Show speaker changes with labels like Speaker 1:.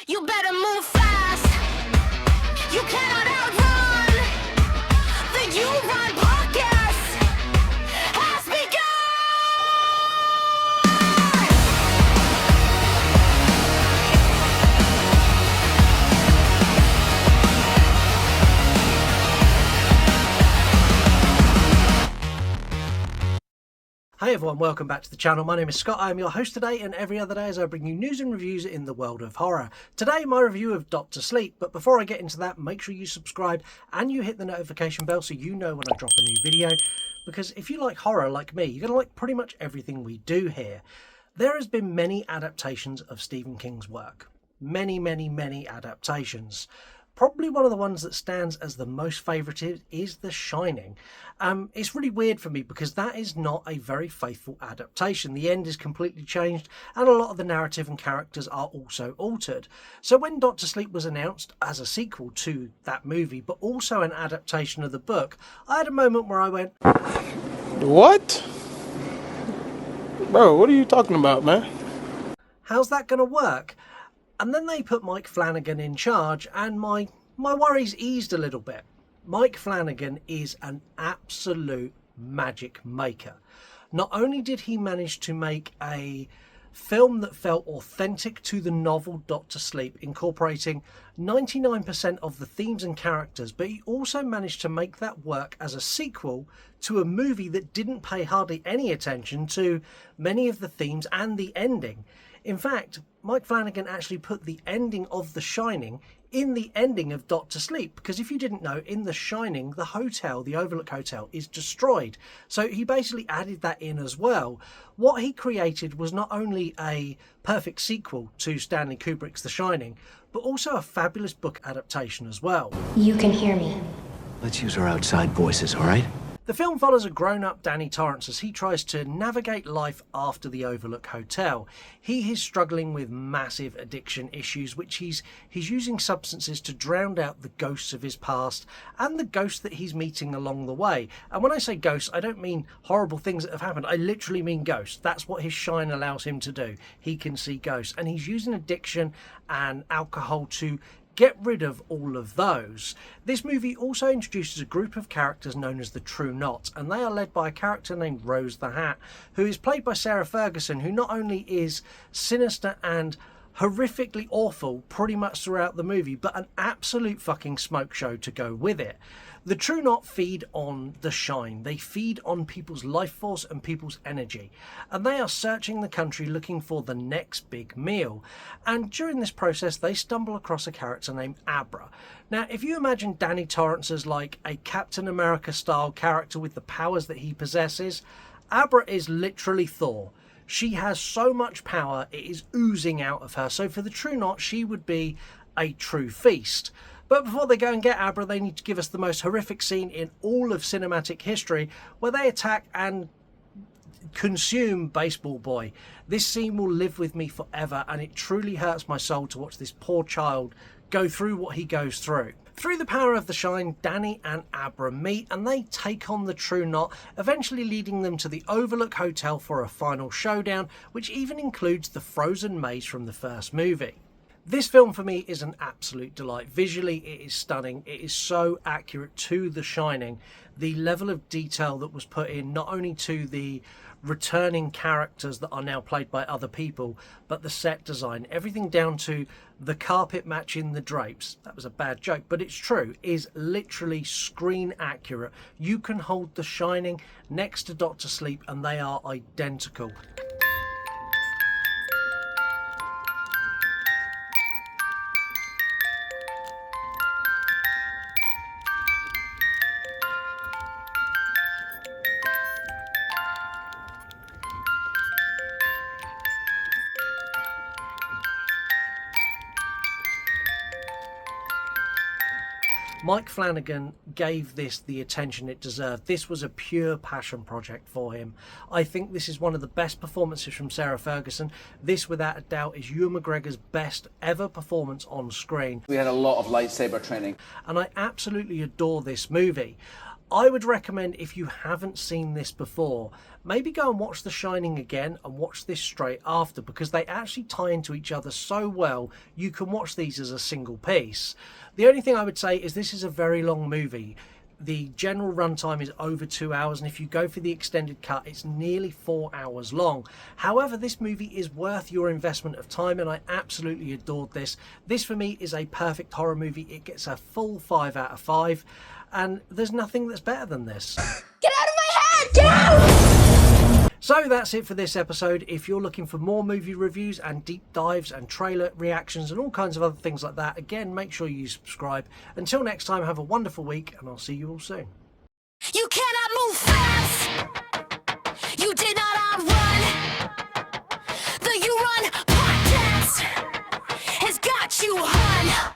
Speaker 1: You better move fast. You cannot outrun the You Run podcast has begun.
Speaker 2: Hey everyone, welcome back to the channel. My name is Scott. I am your host today, and every other day as I bring you news and reviews in the world of horror. Today, my review of Dr. Sleep, but before I get into that, make sure you subscribe and you hit the notification bell so you know when I drop a new video, because if you like horror like me, you're going to like pretty much everything we do here. There has been many adaptations of Stephen King's work. Many adaptations. Probably one of the ones that stands as the most favourite is The Shining. It's really weird for me because that is not a very faithful adaptation. The end is completely changed and a lot of the narrative and characters are also altered. So when Dr. Sleep was announced as a sequel to that movie, but also an adaptation of the book, I had a moment where I went,
Speaker 3: What? Bro, what are you talking about, man?
Speaker 2: how's that going to work? And then they put Mike Flannagan in charge and my worries eased a little bit. Mike Flannagan is an absolute magic maker. Not only did he manage to make a film that felt authentic to the novel Dr. Sleep, incorporating 99% of the themes and characters, but he also managed to make that work as a sequel to a movie that didn't pay hardly any attention to many of the themes and the ending. In fact, Mike Flannagan actually put the ending of The Shining in the ending of Dr. Sleep, because if you didn't know, in The Shining, the hotel, the Overlook Hotel, is destroyed. So he basically added that in as well. What he created was not only a perfect sequel to Stanley Kubrick's The Shining, but also a fabulous book adaptation as well.
Speaker 4: You can hear me.
Speaker 5: Let's use our outside voices, all right?
Speaker 2: The film follows a grown-up Danny Torrance as he tries to navigate life after the Overlook Hotel. He is struggling with massive addiction issues, which he's using substances to drown out the ghosts of his past and the ghosts that he's meeting along the way. And when I say ghosts, I don't mean horrible things that have happened. I literally mean ghosts. That's what his shine allows him to do. He can see ghosts, and he's using addiction and alcohol to get rid of all of those. This movie also introduces a group of characters known as the True Knot, and they are led by a character named Rose the Hat, who is played by Sarah Ferguson, who not only is sinister and horrifically awful pretty much throughout the movie, but an absolute fucking smoke show to go with it. The True Knot feed on the shine. They feed on people's life force and people's energy. And they are searching the country looking for the next big meal. And during this process, they stumble across a character named Abra. Now, if you imagine Danny Torrance as like a Captain America style character with the powers that he possesses, Abra is literally Thor. She has so much power, it is oozing out of her. So for the True Knot, she would be a true feast. But before they go and get Abra, they need to give us the most horrific scene in all of cinematic history, where they attack and consume Baseball Boy. This scene will live with me forever, and it truly hurts my soul to watch this poor child go through what he goes through. Through the power of the shine, Danny and Abra meet and they take on the True Knot, eventually leading them to the Overlook Hotel for a final showdown, which even includes the frozen maze from the first movie. This film for me is an absolute delight. Visually, it is stunning. It is so accurate to The Shining. The level of detail that was put in, not only to the returning characters that are now played by other people, but the set design, everything down to the carpet matching the drapes. That was a bad joke, but it's true, is literally screen accurate. You can hold The Shining next to Dr. Sleep and they are identical. Mike Flannagan gave this the attention it deserved. This was a pure passion project for him. I think this is one of the best performances from Sarah Ferguson. This, without a doubt, is Ewan McGregor's best ever performance on screen.
Speaker 6: We had a lot of lightsaber training.
Speaker 2: And I absolutely adore this movie. I would recommend, if you haven't seen this before, maybe go and watch The Shining again and watch this straight after, because they actually tie into each other so well you can watch these as a single piece. The only thing I would say is this is a very long movie. The general runtime is over 2 hours, and if you go for the extended cut, it's nearly 4 hours long. However, this movie is worth your investment of time, and I absolutely adored this. This for me is a perfect horror movie. It gets a full 5 out of 5, and there's nothing that's better than this.
Speaker 1: Get out of my head! Get out!
Speaker 2: So that's it for this episode. If you're looking for more movie reviews and deep dives and trailer reactions and all kinds of other things like that, again, make sure you subscribe. Until next time, have a wonderful week, and I'll see you all soon.
Speaker 1: You cannot move fast. You did not outrun. The You Run podcast has got you, hun.